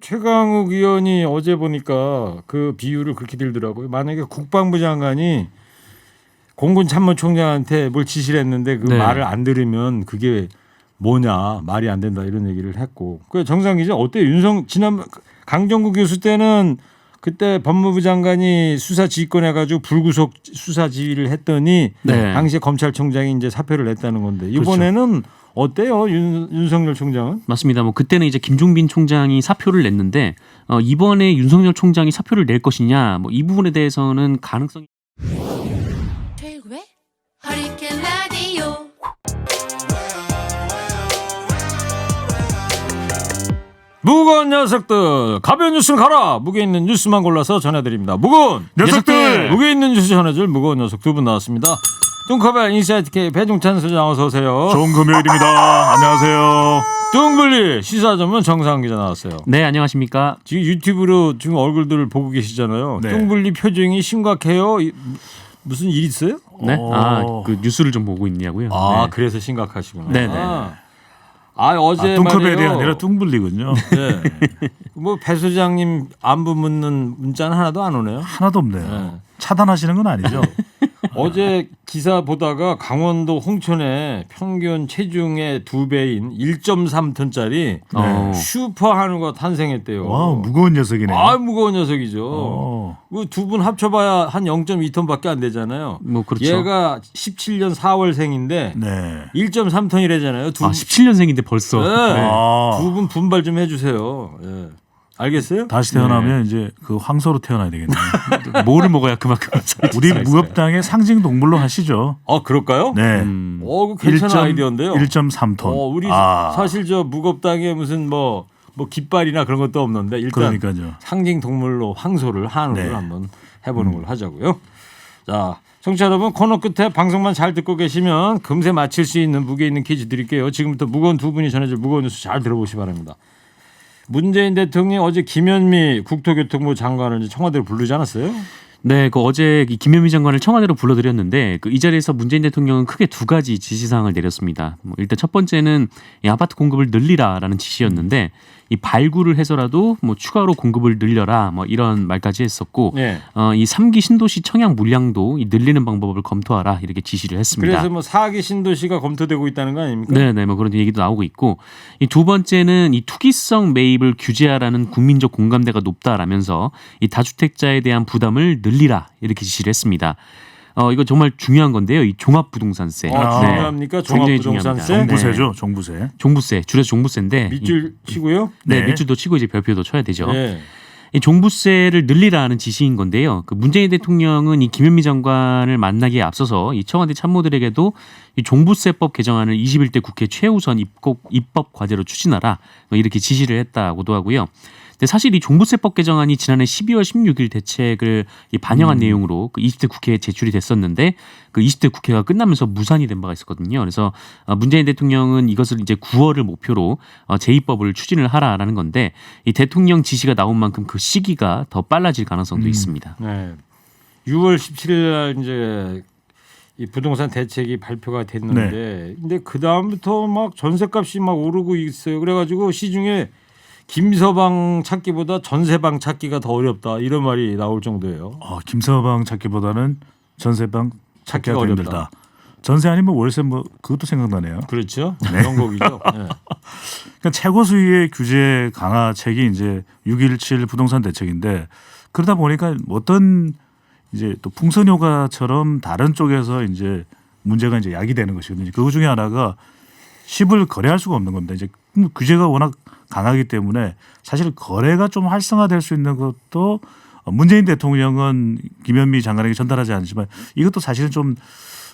최강욱 의원이 어제 보니까 그 비유를 그렇게 들더라고요. 만약에 국방부 장관이 공군 참모총장한테 뭘 지시를 했는데 그 네. 말을 안 들으면 그게 뭐냐, 말이 안 된다 이런 얘기를 했고. 그 정상 기자 어때요? 지난 강정구 교수 때는 그때 법무부 장관이 수사 지휘권 해가지고 불구속 수사 지휘를 했더니 네. 당시에 검찰총장이 이제 사표를 냈다는 건데 이번에는 어때요, 윤석열 총장은? 맞습니다. 뭐 그때는 이제 김종빈 총장이 사표를 냈는데 이번에 윤석열 총장이 사표를 낼 것이냐, 뭐 이 부분에 대해서는 가능성이 최일구의 허리케인 라디오. 무거운 녀석들 가벼운 뉴스는 가라. 무게 있는 뉴스만 골라서 전해드립니다. 무거운 녀석들! 무게 있는 뉴스 전해줄 무거운 녀석 두 분 나왔습니다. 뚱커벨 인사이트 K 배종찬 소장 어서 오세요. 좋은 금요일입니다. 안녕하세요. 뚱블리 시사전문 정상 기자 나왔어요. 네, 안녕하십니까? 지금 유튜브로 지금 얼굴들을 보고 계시잖아요. 네. 뚱블리 표정이 심각해요. 무슨 일 있어요? 네, 그 뉴스를 좀 보고 있냐고요. 아 네. 그래서 심각하시구나. 네네. 어제 뚱커벨이 말이에요. 아니라 뚱블리군요. 네. 뭐 배 소장님 안부 묻는 문자는 하나도 안 오네요. 하나도 없네요. 네. 차단하시는 건 아니죠? 어제 기사 보다가 강원도 홍천에 평균 체중의 2배인 1.3톤짜리 어. 슈퍼 한우가 탄생했대요. 와, 무거운 녀석이네. 무거운 녀석이죠. 어. 두 분 합쳐봐야 한 0.2톤밖에 안 되잖아요. 뭐 그렇죠. 얘가 17년 4월생인데 네. 1.3톤이래잖아요. 17년생인데 벌써. 네. 네. 두 분 분발 좀 해주세요. 예. 알겠어요? 다시 태어나면 이제 그 황소로 태어나야 되겠네요. 뭐를 먹어야 그만큼 우리 무협당의 상징 동물로 하시죠. 그럴까요? 네. 그거 괜찮은 아이디어인데요. 1.3톤. 우리 사실 저 무겁당에 무슨 뭐 깃발이나 그런 것도 없는데 일단 그러니까요. 상징 동물로 황소를 한우를 네. 한번 해보는 걸로 하자고요. 자, 청취자 여러분 코너 끝에 방송만 잘 듣고 계시면 금세 맞힐 수 있는 무게 있는 퀴즈 드릴게요. 지금부터 무거운 두 분이 전해줄 무거운 뉴스 잘 들어보시기 바랍니다. 문재인 대통령이 어제 김현미 국토교통부 장관을 이제 청와대로 부르지 않았어요? 네, 그 어제 이 김현미 장관을 청와대로 불러드렸는데 이 자리에서 문재인 대통령은 크게 두 가지 지시사항을 내렸습니다. 일단 첫 번째는 이 아파트 공급을 늘리라라는 지시였는데 이 발굴을 해서라도 뭐 추가로 공급을 늘려라 뭐 이런 말까지 했었고 네. 이 3기 신도시 청약 물량도 이 늘리는 방법을 검토하라 이렇게 지시를 했습니다. 그래서 뭐 4기 신도시가 검토되고 있다는 거 아닙니까? 네네 뭐 그런 얘기도 나오고 있고 이 두 번째는 이 투기성 매입을 규제하라는 국민적 공감대가 높다라면서 이 다주택자에 대한 부담을 늘리라 이렇게 지시를 했습니다. 이거 정말 중요한 건데요. 이 종합부동산세. 중요합니까? 굉장히 종합부동산세? 중요합니다. 종부세죠. 종부세. 종부세 줄여서 종부세인데 밑줄 치고요? 네, 네. 밑줄도 치고 이제 별표도 쳐야 되죠. 네. 이 종부세를 늘리라는 지시인 건데요. 그 문재인 대통령은 이 김현미 장관을 만나기에 앞서서 이 청와대 참모들에게도 이 종부세법 개정안을 21대 국회 최우선 입법 과제로 추진하라 뭐 이렇게 지시를 했다고도 하고요. 근데 사실 이 종부세법 개정안이 지난해 12월 16일 대책을 반영한 내용으로 그 20대 국회에 제출이 됐었는데 그 20대 국회가 끝나면서 무산이 된 바가 있었거든요. 그래서 문재인 대통령은 이것을 이제 9월을 목표로 재입법을 추진을 하라라는 건데 이 대통령 지시가 나온 만큼 그 시기가 더 빨라질 가능성도 있습니다. 네. 6월 17일 날 이제 이 부동산 대책이 발표가 됐는데 근데 그 다음부터 막 전세값이 막 오르고 있어요. 그래가지고 시중에 김서방 찾기보다 전세방 찾기가 더 어렵다 이런 말이 나올 정도예요. 김서방 찾기보다는 전세방 찾기가 찾기가 힘들다. 전세 아니면 월세 뭐 그것도 생각나네요. 그렇죠. 그런 거기죠. 네. 그러니까 최고 수위의 규제 강화책이 이제 6.17 부동산 대책인데 그러다 보니까 어떤 이제 또 풍선효과처럼 다른 쪽에서 이제 문제가 이제 야기되는 것이거든요. 그 중에 하나가 십을 거래할 수가 없는 겁니다. 이제 규제가 워낙 강하기 때문에 사실 거래가 좀 활성화될 수 있는 것도 문재인 대통령은 김현미 장관에게 전달하지 않지만 이것도 사실은 좀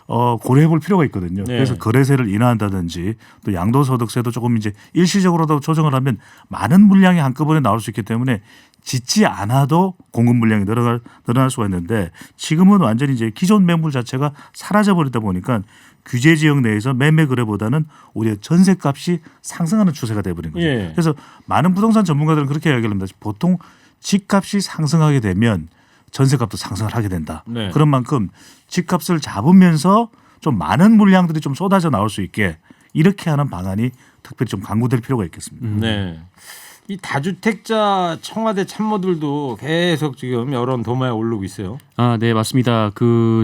고려해 볼 필요가 있거든요. 네. 그래서 거래세를 인하한다든지 또 양도소득세도 조금 이제 일시적으로도 조정을 하면 많은 물량이 한꺼번에 나올 수 있기 때문에 짓지 않아도 공급 물량이 늘어날 수가 있는데 지금은 완전히 이제 기존 매물 자체가 사라져 버리다 보니까 규제 지역 내에서 매매 거래보다는 오히려 전세값이 상승하는 추세가 돼버린 거죠. 예. 그래서 많은 부동산 전문가들은 그렇게 이야기를 합니다. 보통 집값이 상승하게 되면 전세값도 상승을 하게 된다. 네. 그런 만큼 집값을 잡으면서 좀 많은 물량들이 좀 쏟아져 나올 수 있게 이렇게 하는 방안이 특별히 좀 강구될 필요가 있겠습니다. 네. 이 다주택자 청와대 참모들도 계속 지금 여론 도마에 오르고 있어요. 아, 네, 맞습니다.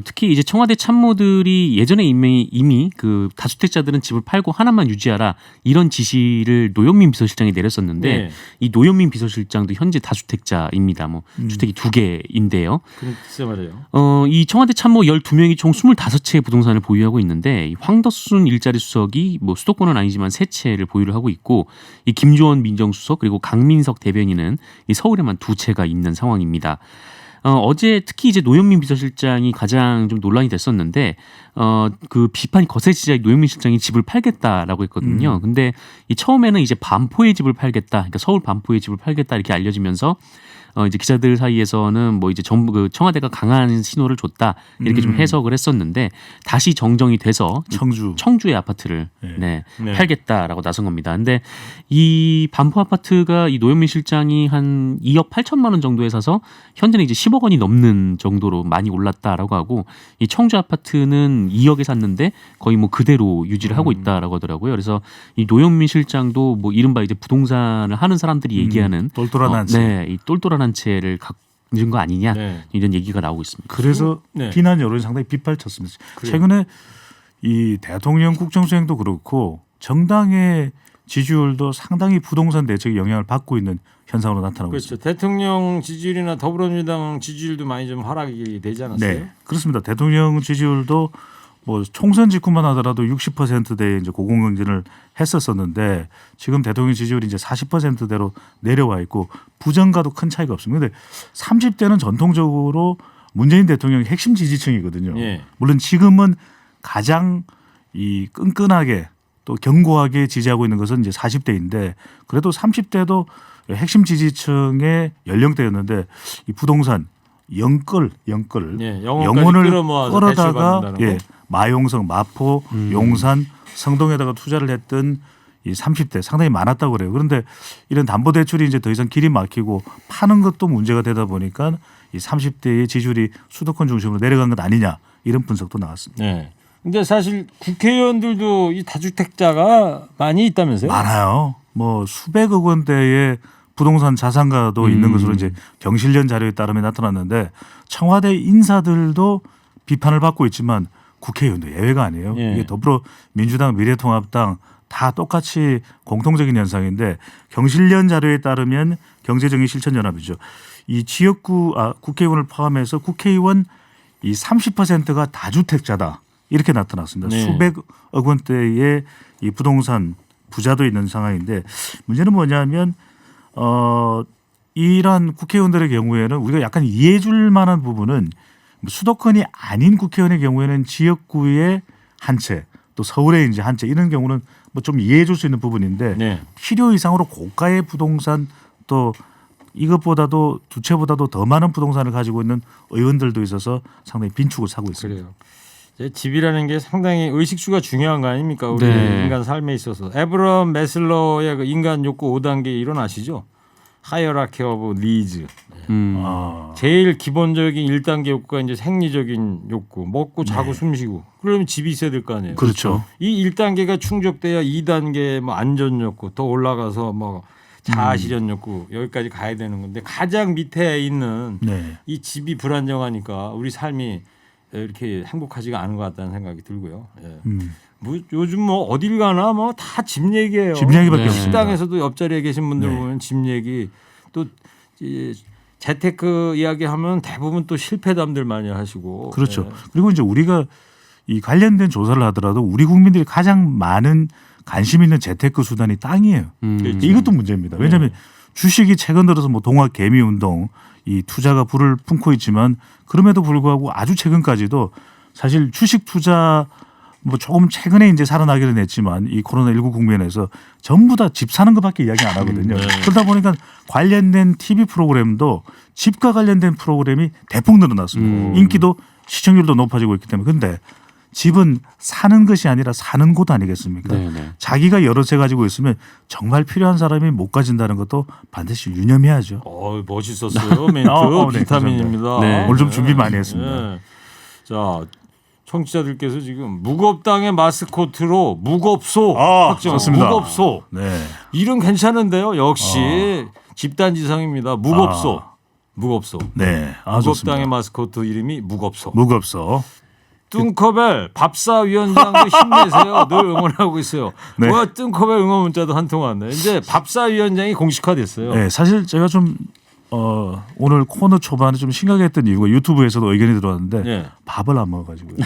특히 이제 청와대 참모들이 예전에 이미 그 다주택자들은 집을 팔고 하나만 유지하라 이런 지시를 노영민 비서실장이 내렸었는데 네. 이 노영민 비서실장도 현재 다주택자입니다. 뭐 주택이 2개인데요. 글쎄 말이에요. 이 청와대 참모 12명이 총 25채의 부동산을 보유하고 있는데 이 황덕순 일자리 수석이 뭐 수도권은 아니지만 3채를 보유를 하고 있고 이 김조원 민정수석 그리고 강민석 대변인은 이 서울에만 2채가 있는 상황입니다. 어제 특히 이제 노영민 비서실장이 가장 좀 논란이 됐었는데 그 비판이 거세지자 노영민 실장이 집을 팔겠다라고 했거든요. 근데 이 처음에는 이제 반포의 집을 팔겠다, 그러니까 서울 반포의 집을 팔겠다 이렇게 알려지면서 이제 기자들 사이에서는 뭐 이제 전부 그 청와대가 강한 신호를 줬다 이렇게 좀 해석을 했었는데 다시 정정이 돼서 청주의 아파트를 네. 팔겠다라고 나선 겁니다. 근데 이 반포 아파트가 이 노영민 실장이 한 2억 8천만 원 정도에 사서 현재는 이제 10억 원이 넘는 정도로 많이 올랐다라고 하고 이 청주 아파트는 2억에 샀는데 거의 뭐 그대로 유지를 하고 있다라고 하더라고요. 그래서 이 노영민 실장도 뭐 이른바 이제 부동산을 하는 사람들이 얘기하는 똘똘한 한 채. 네, 이 똘똘한 채를 갖는 거 아니냐 네. 이런 얘기가 나오고 있습니다. 그래서 네. 비난 여론이 상당히 빗발쳤습니다. 그래요. 최근에 이 대통령 국정수행도 그렇고 정당의 지지율도 상당히 부동산 대책의 영향을 받고 있는 현상으로 나타나고 그렇죠. 있습니다. 대통령 지지율이나 더불어민주당 지지율도 많이 좀 하락이 되지 않았어요? 네, 그렇습니다. 대통령 지지율도 뭐 총선 직후만 하더라도 60%대에 이제 고공행진을 했었었는데 지금 대통령 지지율이 이제 40%대로 내려와 있고 부정과도 큰 차이가 없습니다. 그런데 30대는 전통적으로 문재인 대통령의 핵심 지지층이거든요. 예. 물론 지금은 가장 이 끈끈하게 또 견고하게 지지하고 있는 것은 이제 40대인데 그래도 30대도 핵심 지지층의 연령대였는데 이 부동산 영끌 예, 영혼을 끌어모아서 끌어다가 대출받는다는 예, 거? 마용성, 마포, 용산, 성동에다가 투자를 했던 이 30대 상당히 많았다고 그래요. 그런데 이런 담보대출이 이제 더 이상 길이 막히고 파는 것도 문제가 되다 보니까 이 30대의 지지율이 수도권 중심으로 내려간 것 아니냐 이런 분석도 나왔습니다. 네. 근데 사실 국회의원들도 이 다주택자가 많이 있다면서요? 많아요. 뭐 수백억 원대의 부동산 자산가도 있는 것으로 이제 경실련 자료에 따르면 나타났는데 청와대 인사들도 비판을 받고 있지만 국회의원도 예외가 아니에요. 예. 이게 더불어민주당, 미래통합당 다 똑같이 공통적인 현상인데 경실련 자료에 따르면 경제정의실천연합이죠. 이 지역구 국회의원을 포함해서 국회의원 이 30%가 다주택자다 이렇게 나타났습니다. 네. 수백억 원대의 이 부동산 부자도 있는 상황인데 문제는 뭐냐면 이런 국회의원들의 경우에는 우리가 약간 이해해 줄 만한 부분은 수도권이 아닌 국회의원의 경우에는 지역구의 한 채, 또 서울에 이제 한 채 이런 경우는 뭐 좀 이해해 줄 수 있는 부분인데 네. 필요 이상으로 고가의 부동산 또 이것보다도 두 채보다도 더 많은 부동산을 가지고 있는 의원들도 있어서 상당히 빈축을 사고 있습니다. 그래요. 이제 집이라는 게 상당히 의식주가 중요한 거 아닙니까? 우리 네. 인간 삶에 있어서. 에브럼 메슬러의 그 인간 욕구 5단계 이론 아시죠? 하이어라키 오브 니즈. 제일 기본적인 1단계 욕구가 이제 생리적인 욕구. 먹고 자고 숨쉬고. 그러면 집이 있어야 될 거 아니에요. 그렇죠. 이 1단계가 충족돼야 2단계 뭐 안전 욕구 더 올라가서 뭐 자아 실현 욕구 여기까지 가야 되는 건데 가장 밑에 있는 네. 이 집이 불안정하니까 우리 삶이 이렇게 행복하지가 않은 것 같다는 생각이 들고요. 예. 뭐 요즘 뭐 어딜 가나 뭐 다 집 얘기예요. 집 얘기밖에 네. 없습니다. 식당에서도 옆자리에 계신 분들 네. 보면 집 얘기 또 재테크 이야기하면 대부분 또 실패담들 많이 하시고. 그렇죠. 예. 그리고 이제 우리가 이 관련된 조사를 하더라도 우리 국민들이 가장 많은 관심 있는 재테크 수단이 땅이에요. 그렇죠. 이것도 문제입니다. 왜냐하면 주식이 최근 들어서 뭐 동학 개미 운동 이 투자가 불을 품고 있지만 그럼에도 불구하고 아주 최근까지도 사실 주식 투자 뭐 조금 최근에 이제 살아나기는 했지만 이 코로나19 국면에서 전부 다 집 사는 것밖에 이야기 안 하거든요. 그러다 보니까 관련된 TV 프로그램도 집과 관련된 프로그램이 대폭 늘어났습니다. 인기도 시청률도 높아지고 있기 때문에. 그런데 집은 사는 것이 아니라 사는 곳 아니겠습니까? 네네. 자기가 여러 채 가지고 있으면 정말 필요한 사람이 못 가진다는 것도 반드시 유념해야죠. 멋있었어요. 멘트 네, 비타민입니다. 네. 오늘 좀 준비 많이 했습니다. 네. 자 청취자들께서 지금 무겁당의 마스코트로 무겁소 확정. 좋습니다. 무겁소. 네. 이름 괜찮은데요. 역시 집단지성입니다. 무겁소. 무겁소. 네. 아, 무겁당의 좋습니다. 마스코트 이름이 무겁소. 무겁소. 뚱커벨 밥사위원장도 힘내세요. 늘 응원하고 있어요. 네. 와 뚱커벨 응원 문자도 한 통 왔네. 이제 밥사위원장이 공식화됐어요. 네, 사실 제가 좀 오늘 코너 초반에 좀 심각했던 이유가 유튜브에서도 의견이 들어왔는데 네. 밥을 안 먹어가지고요.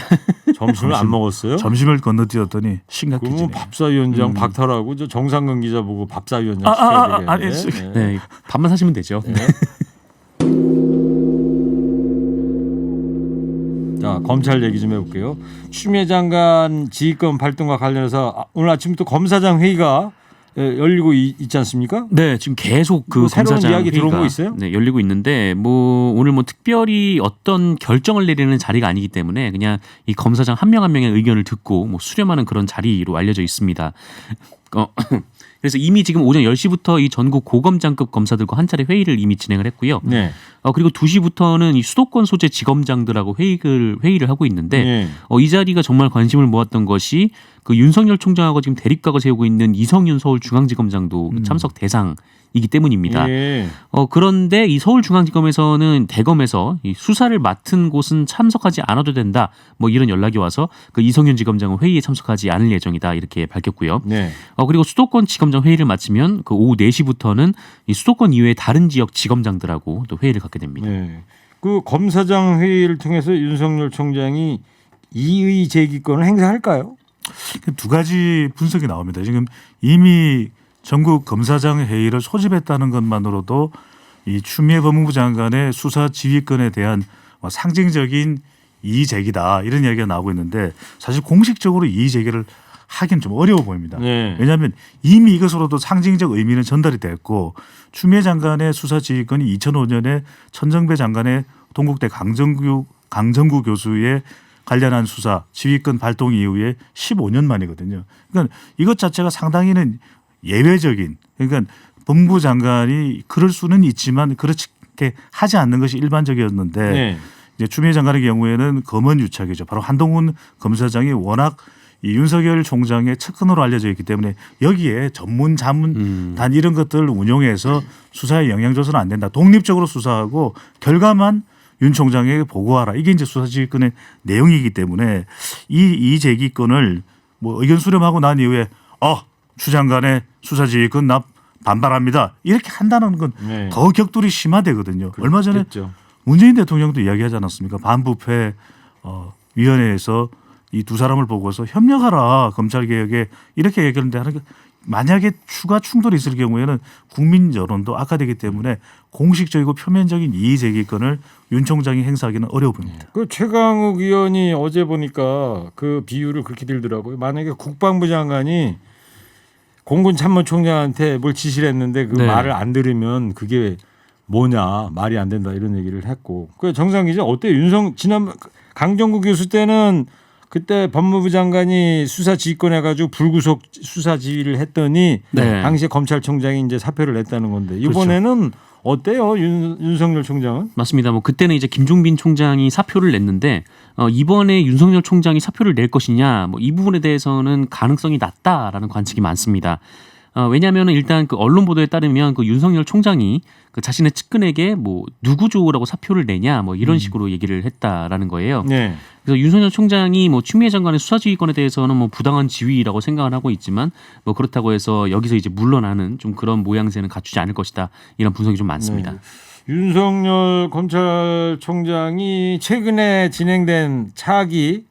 점심을 안 먹었어요? 점심을 건너뛰었더니 그러면 심각해지네요. 밥사위원장 박탈하고 저 정상근 기자 보고 밥사위원장 시켜야 되겠네. 아니, 네, 밥만 사시면 되죠. 자 검찰 얘기 좀 해볼게요. 추미애 장관 지휘권 발동과 관련해서 오늘 아침부터 검사장 회의가 열리고 있지 않습니까? 네, 지금 계속 그 뭐 새로운 검사장 이야기 들어오고 회의가 있어요? 네, 열리고 있는데 뭐 오늘 뭐 특별히 어떤 결정을 내리는 자리가 아니기 때문에 그냥 이 검사장 한 명 한 명의 의견을 듣고 뭐 수렴하는 그런 자리로 알려져 있습니다. 그래서 이미 지금 오전 10시부터 이 전국 고검장급 검사들과 한 차례 회의를 이미 진행을 했고요. 네. 그리고 2시부터는 이 수도권 소재 지검장들하고 회의를 하고 있는데 네. 이 자리가 정말 관심을 모았던 것이 그 윤석열 총장하고 지금 대립각을 세우고 있는 이성윤 서울중앙지검장도 참석 대상이기 때문입니다. 예. 그런데 이 서울중앙지검에서는 대검에서 이 수사를 맡은 곳은 참석하지 않아도 된다. 뭐 이런 연락이 와서 그 이성윤 지검장은 회의에 참석하지 않을 예정이다 이렇게 밝혔고요. 네. 그리고 수도권 지검장 회의를 마치면 그 오후 4시부터는 이 수도권 이외의 다른 지역 지검장들하고 또 회의를 갖게 됩니다. 네. 그 검사장 회의를 통해서 윤석열 총장이 이의 제기권을 행사할까요? 두 가지 분석이 나옵니다. 지금 이미 전국 검사장 회의를 소집했다는 것만으로도 이 추미애 법무부 장관의 수사 지휘권에 대한 상징적인 이의 제기다 이런 이야기가 나오고 있는데 사실 공식적으로 이의 제기를 하긴 좀 어려워 보입니다. 네. 왜냐하면 이미 이것으로도 상징적 의미는 전달이 됐고 추미애 장관의 수사 지휘권이 2005년에 천정배 장관의 동국대 강정구 교수의 관련한 수사 지휘권 발동 이후에 15년 만이거든요. 그러니까 이것 자체가 상당히는 예외적인 그러니까 법무부 장관이 그럴 수는 있지만 그렇게 하지 않는 것이 일반적이었는데 네. 이제 추미애 장관의 경우에는 검언 유착이죠. 바로 한동훈 검사장이 워낙 이 윤석열 총장의 측근으로 알려져 있기 때문에 여기에 전문 자문 단 이런 것들을 운용해서 수사에 영향 줘서는 안 된다. 독립적으로 수사하고 결과만 윤 총장에게 보고하라. 이게 이제 수사지휘권의 내용이기 때문에 이 제기권을 뭐 의견 수렴하고 난 이후에 추 장관의 수사지휘권 나 반발합니다. 이렇게 한다는 건 더 네. 격돌이 심화되거든요. 얼마 전에 그렇겠죠. 문재인 대통령도 이야기하지 않았습니까? 반부패 위원회에서 이 두 사람을 보고서 협력하라 검찰 개혁에 이렇게 얘기하는데 하는 게 만약에 추가 충돌이 있을 경우에는 국민 여론도 악화되기 때문에 공식적이고 표면적인 이의 제기권을 윤 총장이 행사하기는 어려워 보입니다. 그 최강욱 의원이 어제 보니까 그 비유를 그렇게 들더라고요. 만약에 국방부 장관이 공군 참모총장한테 뭘 지시를 했는데 그 네. 말을 안 들으면 그게 뭐냐 말이 안 된다 이런 얘기를 했고. 그 정상 기자 어때요? 지난 강정구 교수 때는 그때 법무부 장관이 수사 지휘권 해가지고 불구속 수사 지휘를 했더니 네. 당시에 검찰총장이 이제 사표를 냈다는 건데 이번에는 어때요? 윤석열 총장은? 맞습니다. 뭐 그때는 이제 김종빈 총장이 사표를 냈는데 이번에 윤석열 총장이 사표를 낼 것이냐 뭐 이 부분에 대해서는 가능성이 낮다라는 관측이 많습니다. 왜냐하면 일단 그 언론 보도에 따르면 그 윤석열 총장이 그 자신의 측근에게 뭐 누구 좋으라고 사표를 내냐 뭐 이런 식으로 얘기를 했다라는 거예요. 네. 그래서 윤석열 총장이 뭐 추미애 장관의 수사지휘권에 대해서는 뭐 부당한 지위라고 생각을 하고 있지만 뭐 그렇다고 해서 여기서 이제 물러나는 좀 그런 모양새는 갖추지 않을 것이다 이런 분석이 좀 많습니다. 네. 윤석열 검찰총장이 최근에 진행된 차기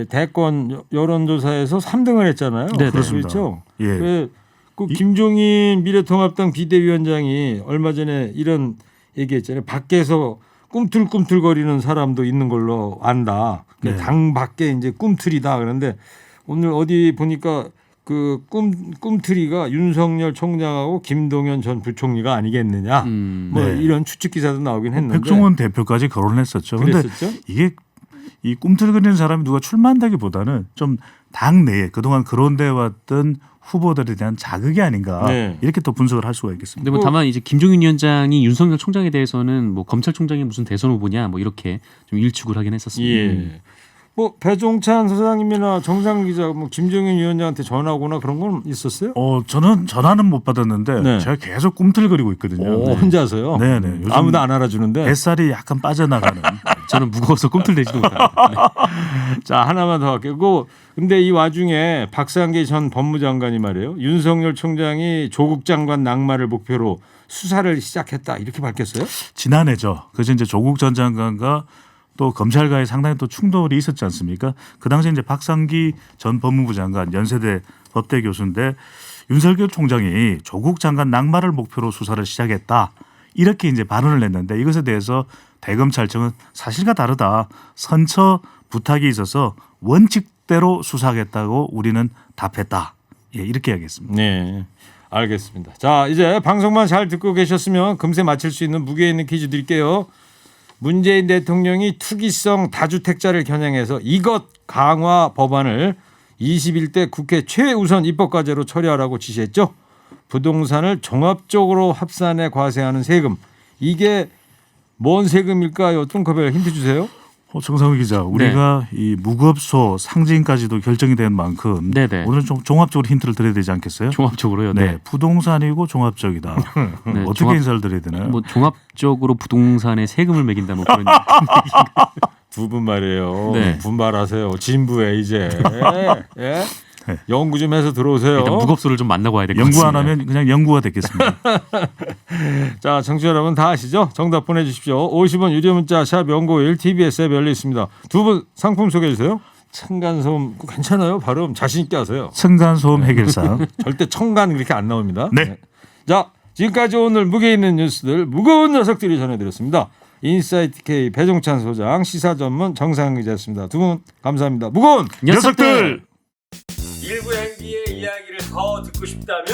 대권 여론조사에서 3등을 했잖아요. 네, 그렇습니다. 그렇죠. 예. 그 김종인 미래통합당 비대위원장이 얼마 전에 이런 얘기했잖아요. 밖에서 꿈틀꿈틀거리는 사람도 있는 걸로 안다. 네. 당 밖에 이제 꿈틀이다. 그런데 오늘 어디 보니까 그 꿈틀이가 윤석열 총장하고 김동연 전 부총리가 아니겠느냐. 뭐 네. 이런 추측 기사도 나오긴 했는데. 백종원 대표까지 거론했었죠. 그런데 그랬었죠? 이게 이 꿈틀거리는 사람이 누가 출마한다기보다는 좀 당내에 그동안 거론돼 왔던 후보들에 대한 자극이 아닌가 네. 이렇게 또 분석을 할 수가 있겠습니다. 근데 뭐 다만 이제 김종인 위원장이 윤석열 총장에 대해서는 뭐 검찰총장이 무슨 대선 후보냐 뭐 이렇게 좀 일축을 하긴 했었습니다. 예. 뭐 배종찬 소장님이나 정상 기자, 뭐 김정인 위원장한테 전화하거나 그런 건 있었어요? 저는 전화는 못 받았는데 네. 제가 계속 꿈틀거리고 있거든요. 오, 혼자서요? 네네. 요즘 아무도 안 알아주는데. 뱃살이 약간 빠져나가는. 저는 무거워서 꿈틀대지도 못합니다. 네. 자, 하나만 더 할게요. 근데 이 와중에 박상기 전 법무장관이 말이에요. 윤석열 총장이 조국 장관 낙마를 목표로 수사를 시작했다 이렇게 밝혔어요? 지난해죠. 그래서 이제 조국 전 장관과 또 검찰과의 상당히 또 충돌이 있었지 않습니까? 그 당시에 이제 박상기 전 법무부 장관 연세대 법대 교수인데 윤석열 총장이 조국 장관 낙마를 목표로 수사를 시작했다. 이렇게 이제 발언을 했는데 이것에 대해서 대검찰청은 사실과 다르다. 선처 부탁이 있어서 원칙대로 수사하겠다고 우리는 답했다. 예, 이렇게 이야기했습니다. 네. 알겠습니다. 자, 이제 방송만 잘 듣고 계셨으면 금세 맞힐 수 있는 무게 있는 퀴즈 드릴게요. 문재인 대통령이 투기성 다주택자를 겨냥해서 이것 강화 법안을 21대 국회 최우선 입법과제로 처리하라고 지시했죠. 부동산을 종합적으로 합산해 과세하는 세금. 이게 뭔 세금일까요? 뚱커벨 힌트 주세요. 정상훈 기자, 우리가 이 무급소 상징까지도 결정이 된 만큼 네네. 오늘 좀 종합적으로 힌트를 드려야 되지 않겠어요? 종합적으로요. 네, 부동산이고 종합적이다. 네, 어떻게 인사를 드려야 되나요? 뭐 종합적으로 부동산에 세금을 매긴다 뭐 그런 두 분 말이에요. 네. 분발하세요. 진부해 이제. 예? 네. 연구 좀 해서 들어오세요. 일단 무겁소를 좀 만나고 와야 될 것 연구 같습니다. 안 하면 그냥 연구가 됐겠습니다. 자, 청취자 여러분 다 아시죠? 정답 보내주십시오. 50원 유료 문자 샵 연구일 TBS 앱 열려 있습니다. 두 분 상품 소개해 주세요. 층간소음 괜찮아요? 발음 자신 있게 하세요. 층간소음 해결사. 절대 청간 그렇게 안 나옵니다. 네. 자, 지금까지 오늘 무게 있는 뉴스들 무거운 녀석들이 전해드렸습니다. 인사이트 K 배종찬 소장, 시사 전문 정상훈 기자였습니다. 두 분 감사합니다. 무거운 녀석들. 일부 행기의 이야기를 더 듣고 싶다면